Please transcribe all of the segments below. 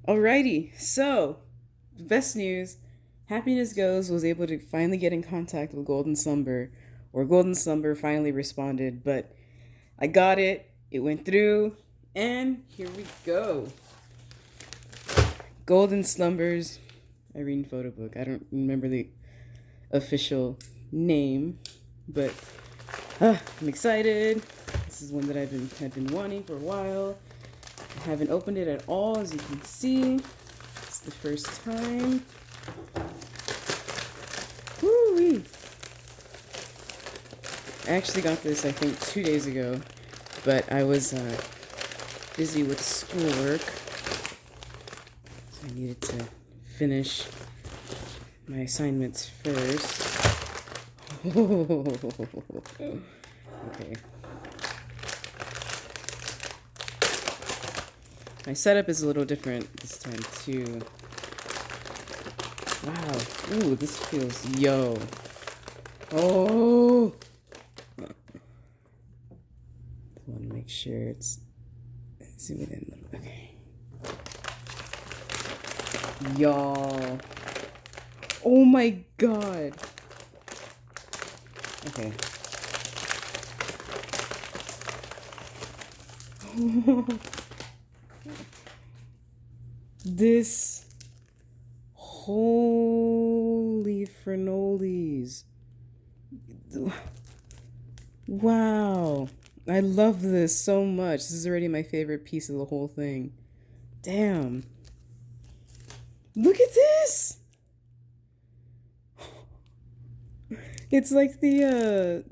Alrighty, so the best news, Happiness Goes was able to finally get in contact with Golden Slumber, or Golden Slumber finally responded, but I got it, it went through, and here we go. Golden Slumber's Irene Photobook. I don't remember the official name, but I'm excited. This is one that had been wanting for a while. I haven't opened it at all, as you can see. It's the first time. Woo-wee. I actually got this, I think, 2 days ago, but I was busy with schoolwork, so I needed to finish my assignments first. Okay. My setup is a little different this time too. Wow. Ooh, this feels yo. Oh. I want to make sure it's zoom it in a little. Okay. Y'all. Oh my god. Okay. This, holy frinoles. Wow. I love this so much. This is already my favorite piece of the whole thing. Damn. Look at this. It's like the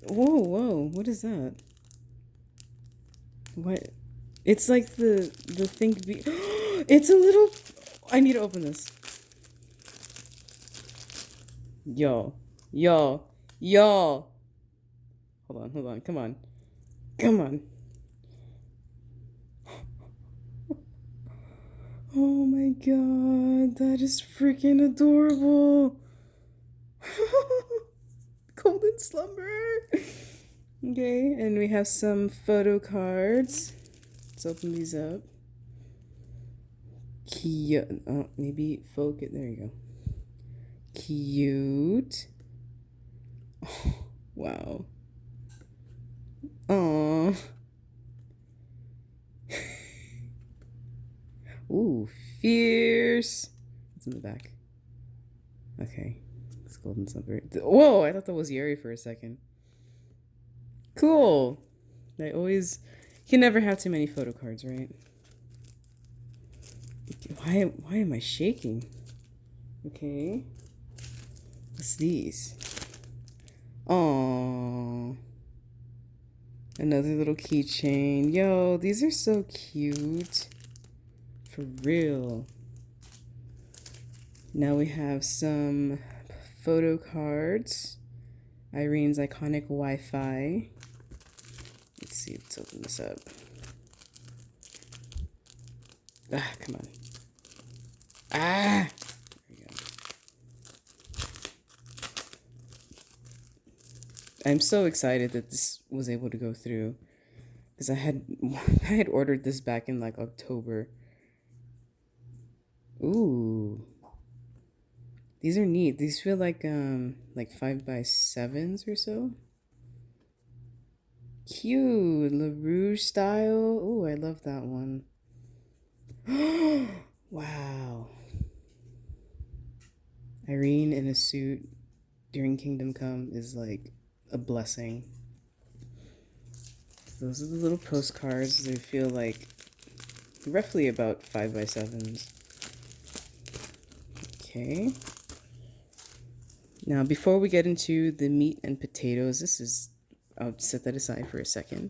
whoa, what is that? What? It's like the think be it's a little, I need to open this. Y'all. Y'all. Y'all. Hold on. Come on. Come on. Oh my god, that is freaking adorable. Golden Slumber. Okay, and we have some photo cards. Let's open these up. Cute. Oh, maybe focus. There you go. Cute. Oh, wow. Aww. Ooh, fierce. It's in the back. Okay. It's Golden Slumber. Whoa, I thought that was Yuri for a second. Cool. You can never have too many photo cards, right? Why am I shaking? Okay. What's these? Aww. Another little keychain. Yo, these are so cute. For real. Now we have some photo cards. Irene's iconic Wi-Fi. Let's see, let's open this up. Ah, come on. Ah! There we go. I'm so excited that this was able to go through, because I had ordered this back in like October. Ooh. These are neat. These feel like 5x7s or so. Cute. LaRouge style. Ooh, I love that one. Wow. Irene in a suit during Kingdom Come is like a blessing. Those are the little postcards. They feel like roughly about 5x7s. Okay. Now, before we get into the meat and potatoes, I'll set that aside for a second.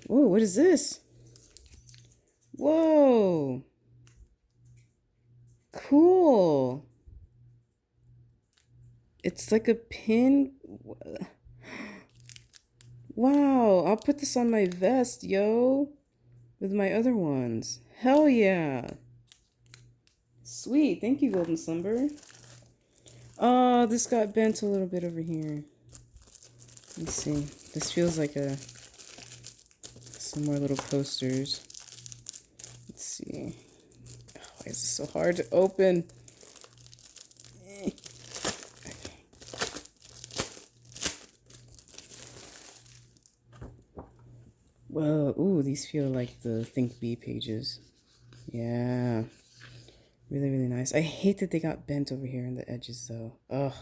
Whoa, what is this? Whoa. Cool. It's like a pin. Wow, I'll put this on my vest, yo, with my other ones. Hell yeah. Sweet, thank you, Golden Slumber. Oh, this got bent a little bit over here. Let's see. This feels like some more little posters. Let's see. Why is this so hard to open? Okay. Whoa, ooh, these feel like the Think Bee pages. Yeah. Really, really nice. I hate that they got bent over here on the edges, though. Ugh.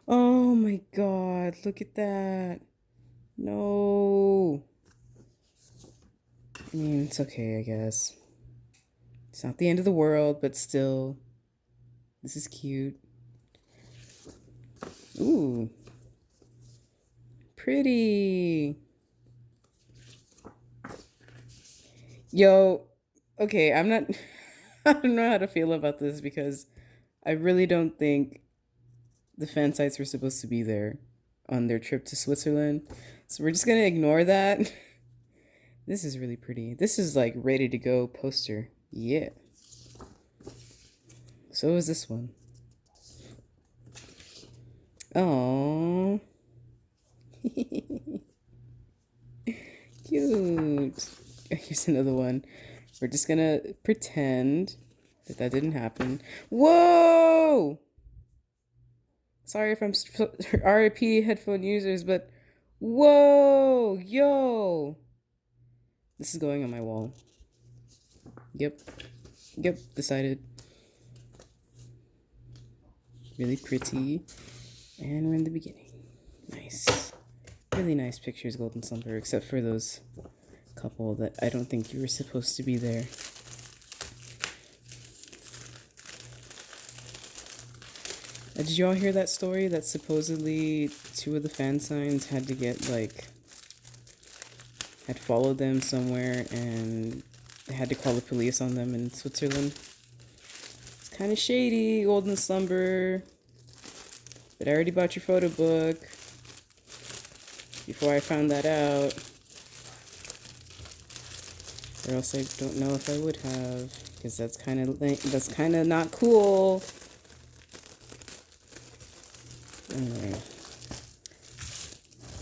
Oh my god, look at that. No. I mean, it's okay, I guess. It's not the end of the world, but still. This is cute. Ooh. Pretty. Yo, okay, I'm not... I don't know how to feel about this because I really don't think the fan sites were supposed to be there on their trip to Switzerland. So we're just gonna ignore that. This is really pretty. This is like ready to go poster. Yeah. So is this one. Oh. Cute. Here's another one. We're just gonna pretend that that didn't happen. Whoa! Sorry if I'm RIP headphone users, but whoa, yo! This is going on my wall. Yep, decided. Really pretty, and we're in the beginning. Nice, really nice pictures, Golden Slumber, except for those couple that I don't think you were supposed to be there. Did you all hear that story that supposedly 2 of the fan signs had to get had followed them somewhere and they had to call the police on them in Switzerland? It's kind of shady, Golden Slumber. But I already bought your photo book before I found that out. Or else I don't know if I would have, because that's kind of not cool. Anyway,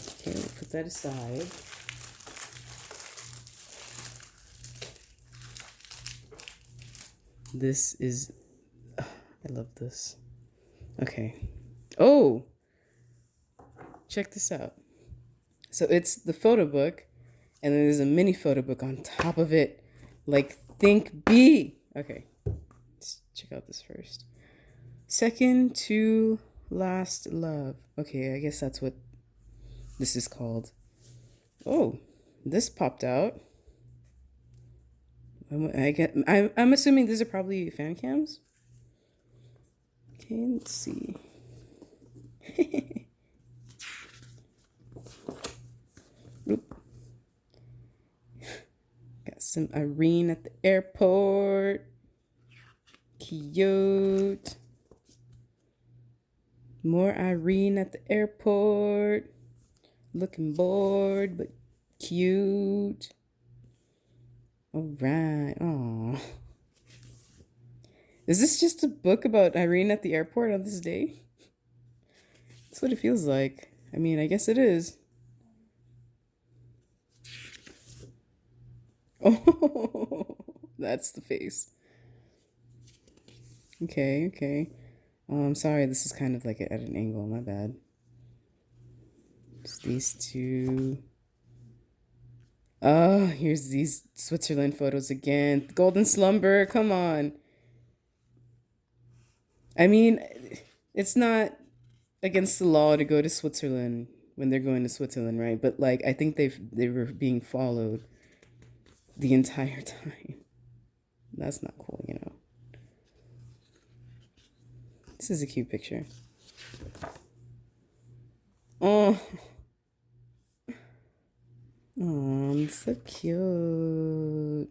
okay, we'll put that aside. This is, I love this. Okay. Oh, check this out. So it's the photo book, and then there's a mini photo book on top of it, like Think Bee. Okay, let's check out this first. Second to Last Love. Okay, I guess that's what this is called. Oh, this popped out. I'm assuming these are probably fan cams. Okay, let's see. Oop. Got some Irene at the airport. Cute. More Irene at the airport. Looking bored, but cute. All right. Aww. Is this just a book about Irene at the airport on this day? That's what it feels like. I mean, I guess it is. Oh, that's the face. Okay. I'm sorry, this is kind of like at an angle. My bad. Just these 2. Oh, here's these Switzerland photos again. Golden Slumber, come on. I mean, it's not against the law to go to Switzerland when they're going to Switzerland, right? But like, I think they were being followed the entire time. That's not cool, you know. This is a cute picture. Oh, it's so cute.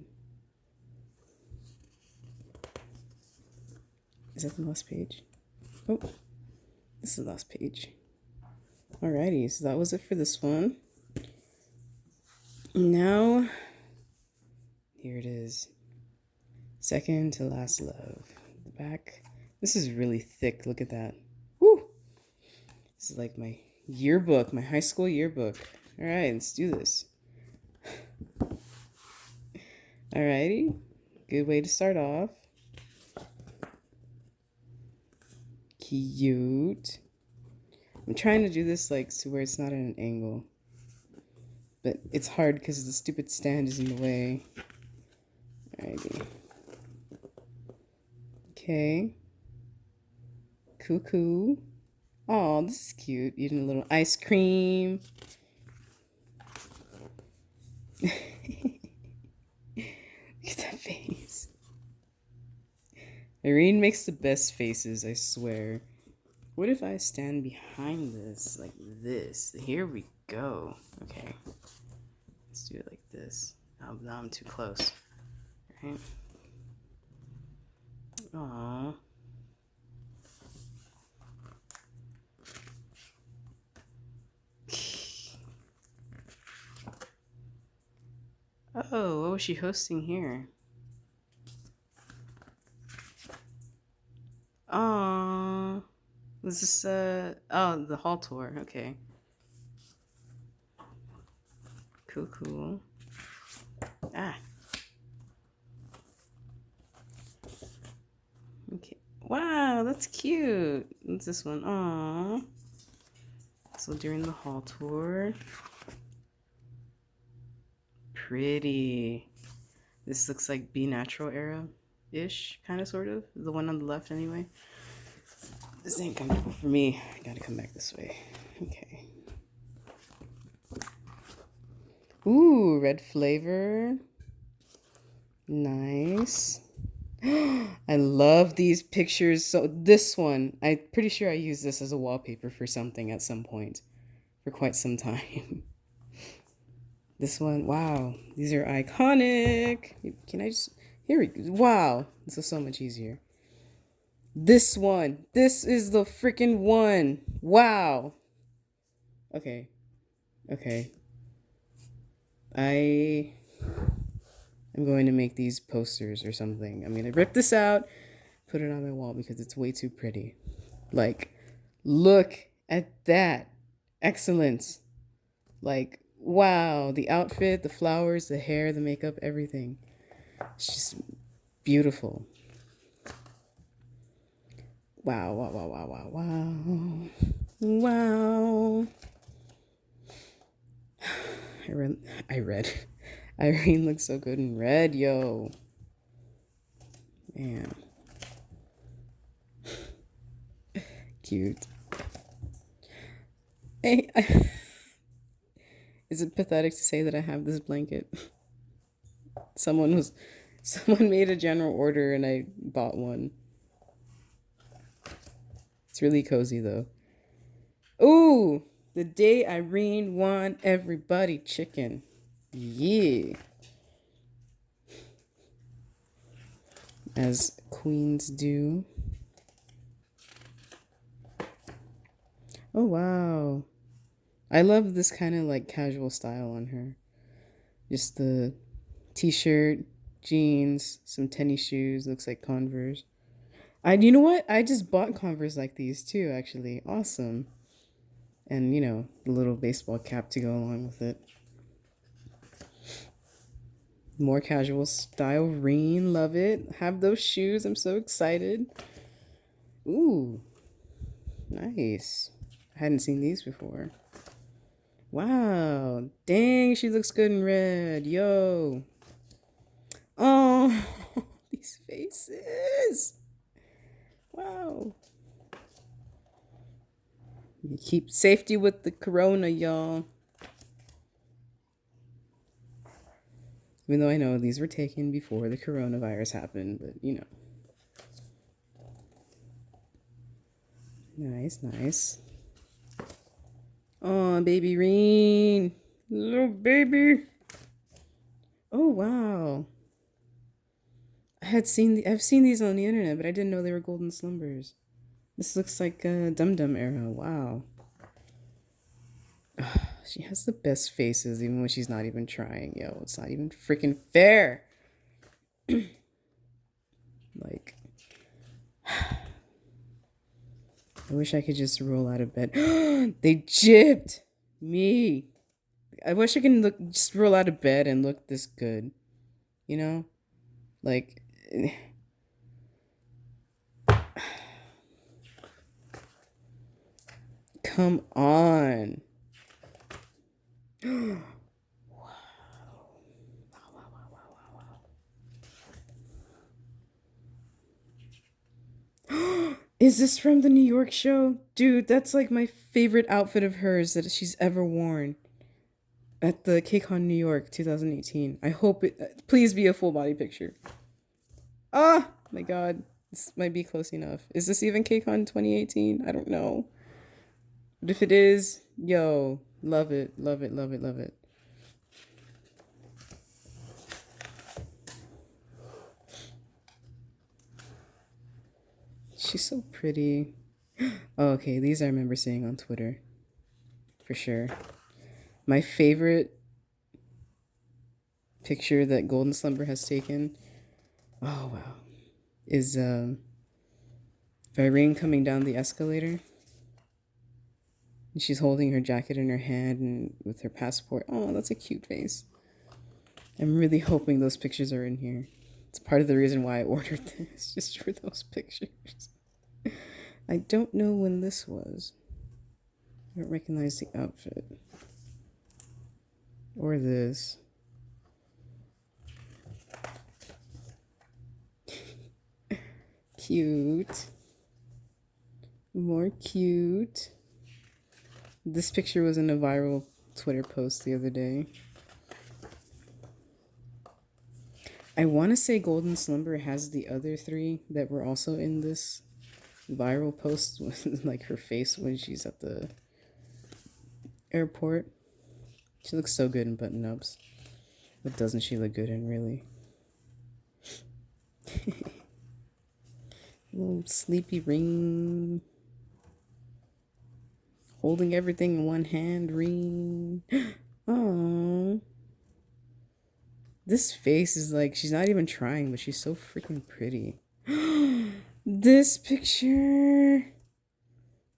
Is that the last page? Oh, this is the last page. Alrighty, so that was it for this one. Now, here it is. Second to Last Love. The back. This is really thick. Look at that. Woo! This is like my yearbook, my high school yearbook. All right, let's do this. Alrighty. Good way to start off. cute. I'm trying to do this like so where it's not at an angle. But it's hard because the stupid stand is in the way. Alrighty. Okay. Cuckoo. Oh, this is cute. Eating a little ice cream. Look at that face. Irene makes the best faces, I swear. What if I stand behind this, like this? Here we go. Okay. Let's do it like this. Oh, now I'm too close. All right. Aww. Oh, what was she hosting here? Oh, was this oh, the hall tour? Okay. Cool, cool. Ah. Okay. Wow, that's cute. What's this one? Aww. So during the hall tour. Pretty. This looks like Be Natural era-ish, kind of, sort of. The one on the left, anyway. This ain't comfortable for me. I gotta come back this way. Okay. Ooh, red flavor. Nice. I love these pictures. So this one, I'm pretty sure I used this as a wallpaper for something at some point. For quite some time. This one, wow, these are iconic. Can I just, here we go. Wow, this is so much easier. This one, this is the freaking one. Wow. Okay, okay. I'm going to make these posters or something. I'm gonna rip this out, put it on my wall because it's way too pretty. Like, look at that. Excellence. Like, wow, the outfit, the flowers, the hair, the makeup, everything. It's just beautiful. Wow, wow, wow, wow, wow, wow. Wow. I read. Irene looks so good in red, yo. Man. Cute. Hey, is it pathetic to say that I have this blanket? Someone made a general order and I bought one. It's really cozy though. Ooh, the day Irene won everybody chicken. Yeah. As queens do. Oh wow. I love this kind of like casual style on her. Just the t-shirt, jeans, some tennis shoes, looks like Converse. You know what? I just bought Converse like these too, actually. Awesome. And, you know, the little baseball cap to go along with it. More casual style. Irene, love it. Have those shoes. I'm so excited. Ooh. Nice. I hadn't seen these before. Wow. Dang, she looks good in red. Yo. Oh, these faces. Wow. Keep safety with the corona, y'all. Even though I know these were taken before the coronavirus happened, but you know. Nice, nice. Oh, baby Irene. Little baby. Oh, wow. I've seen these on the internet, but I didn't know they were golden slumbers. This looks like a Dum Dum era. Wow. She has the best faces even when she's not even trying. Yo, it's not even freaking fair. Like, I wish I could just roll out of bed. They gypped me. I wish I can just roll out of bed and look this good. You know? Like, Come on. Is this from the New York show? Dude, that's like my favorite outfit of hers that she's ever worn at the KCON New York 2018. I hope it, please be a full body picture. Ah, my God. This might be close enough. Is this even KCON 2018? I don't know. But if it is, yo, love it, love it, love it, love it. She's so pretty. Oh, okay, these I remember seeing on Twitter. For sure. My favorite picture that Golden Slumber has taken, oh wow, is Irene coming down the escalator. And she's holding her jacket in her hand and with her passport. Oh, that's a cute face. I'm really hoping those pictures are in here. It's part of the reason why I ordered this, just for those pictures. I don't know when this was. I don't recognize the outfit. Or this. Cute. More cute. This picture was in a viral Twitter post the other day. I want to say Golden Slumber has the other three that were also in this viral post with like her face when she's at the airport. She looks so good in button-ups. But doesn't she look good in really? Little sleepy ring. Holding everything in one hand, ring. Oh. This face is like, she's not even trying, but she's so freaking pretty. This picture.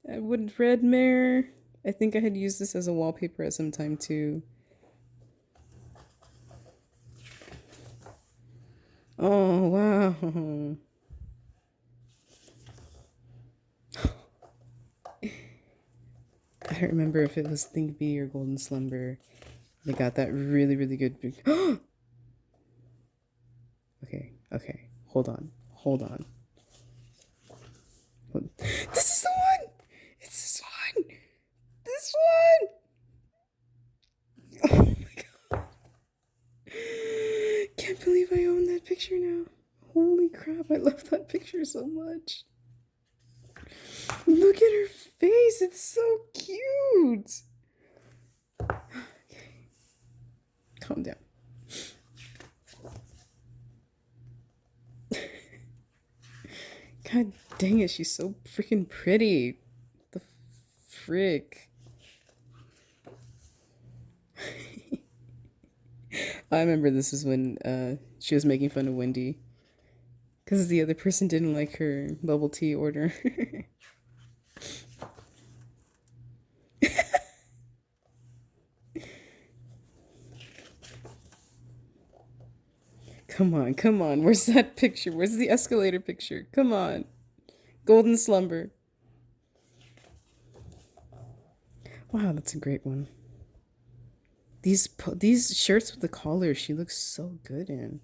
With red mare. I think I had used this as a wallpaper at some time too. Oh, wow. I don't remember if it was Think Beauty or Golden Slumber. They got that really, really good. Okay. Hold on. This is the one! It's this one! This one! Oh my God. Can't believe I own that picture now. Holy crap, I love that picture so much. Look at her face, it's so cute. Okay. Calm down. God dang it, she's so freaking pretty. The frick. I remember this is when she was making fun of Wendy because the other person didn't like her bubble tea order. Come on. Where's that picture? Where's the escalator picture? Come on. Golden Slumber. Wow, that's a great one. These shirts with the collars, she looks so good in.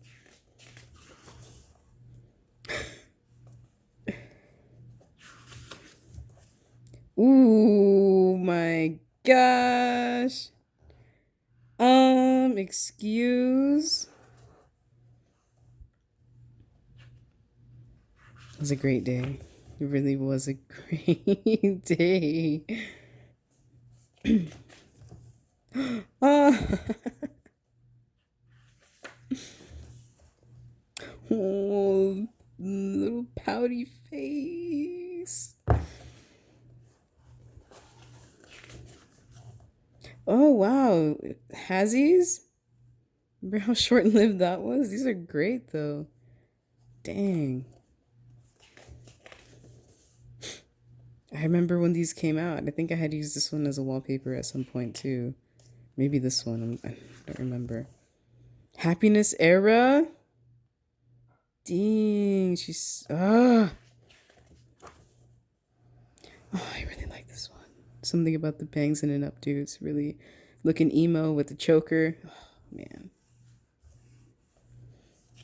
Ooh, my gosh. Excuse. It was a great day. It really was a great day. Oh, little pouty face. Oh, wow. Hazzies? Remember how short-lived that was? These are great, though. Dang. I remember when these came out. I think I had used this one as a wallpaper at some point, too. Maybe this one. I don't remember. Happiness Era? Dang. She's... Oh, I really like this one. Something about the bangs and an updo. It's really looking emo with the choker. Oh, man.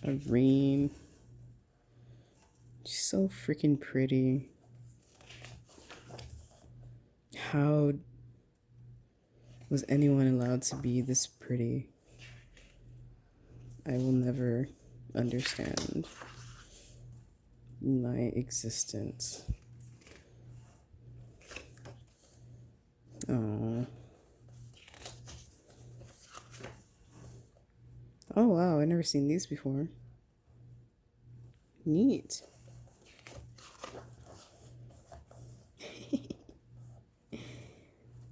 Irene. She's so freaking pretty. How was anyone allowed to be this pretty? I will never understand my existence. Oh. Oh wow, I've never seen these before. Neat.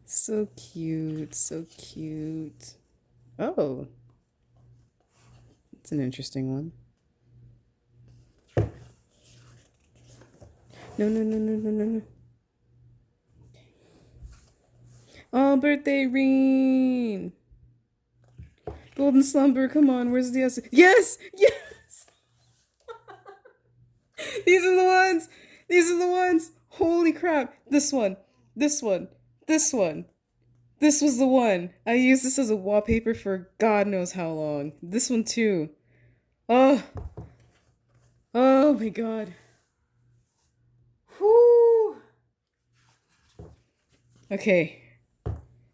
So cute, so cute. Oh. It's an interesting one. No, no, no, no, no, no, no. Oh, birthday Irene! Golden Slumber, come on, where's the S? Yes! Yes! These are the ones! These are the ones! Holy crap! This one, this one, this one. This was the one. I used this as a wallpaper for God knows how long. This one too. Oh. Oh my God. Whoo. Okay.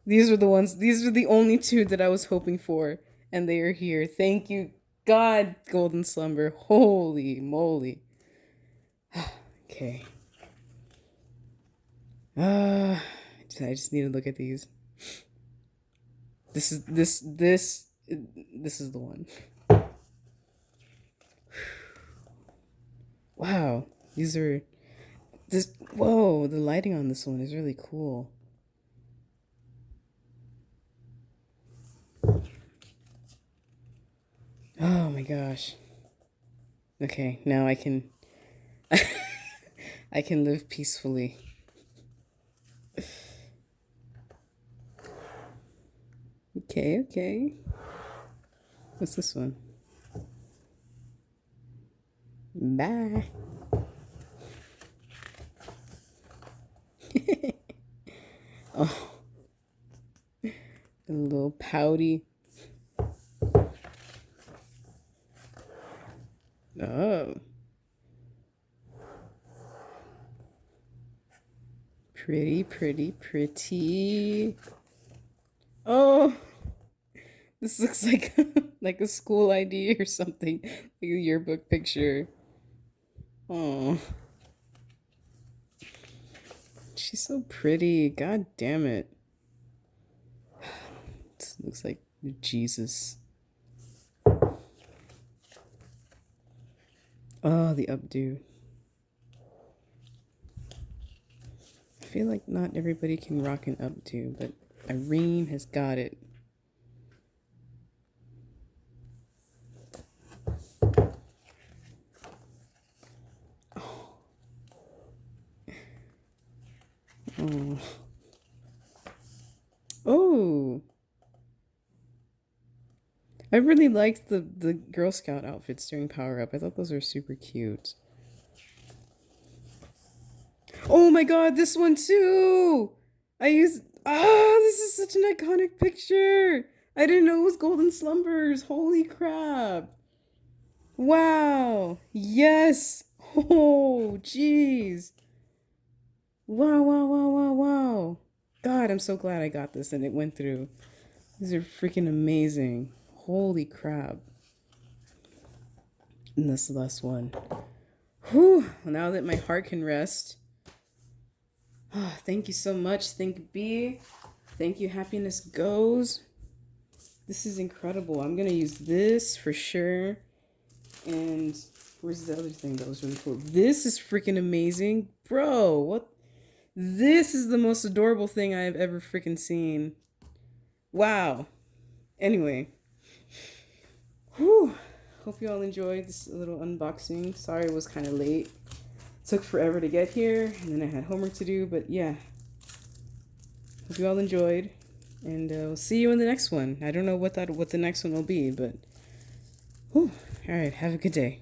These were the ones. These are the only two that I was hoping for. And they are here. Thank you, God, Golden Slumber. Holy moly. Okay. I just need to look at these. This is the one. Wow, these are whoa, the lighting on this one is really cool. Oh my gosh. Okay, now I can I can live peacefully. Okay, okay. What's this one? Bye. Oh. A little pouty. Oh. Pretty, pretty, pretty. Oh. This looks like like a school ID or something. Like a yearbook picture. Oh. She's so pretty. God damn it. This looks like Jesus. Oh, the updo. I feel like not everybody can rock an updo, but Irene has got it. Oh. Oh. I really liked the Girl Scout outfits during Power Up. I thought those were super cute. Oh my God, this one too! This is such an iconic picture! I didn't know it was Golden Slumbers. Holy crap. Wow. Yes. Oh, jeez. Wow, wow, wow, wow, wow. God, I'm so glad I got this and it went through. These are freaking amazing. Holy crap. And this last one. Whew. Well, now that my heart can rest. Oh, thank you so much. Think B. Thank you, Happiness Goes. This is incredible. I'm going to use this for sure. And where's the other thing that was really cool? This is freaking amazing. Bro, what? This is the most adorable thing I have ever freaking seen. Wow. Anyway. Whew. Hope you all enjoyed this little unboxing. Sorry it was kind of late. Took forever to get here, and then I had homework to do, but yeah. Hope you all enjoyed, and we'll see you in the next one. I don't know what the next one will be, but whew. All right, have a good day.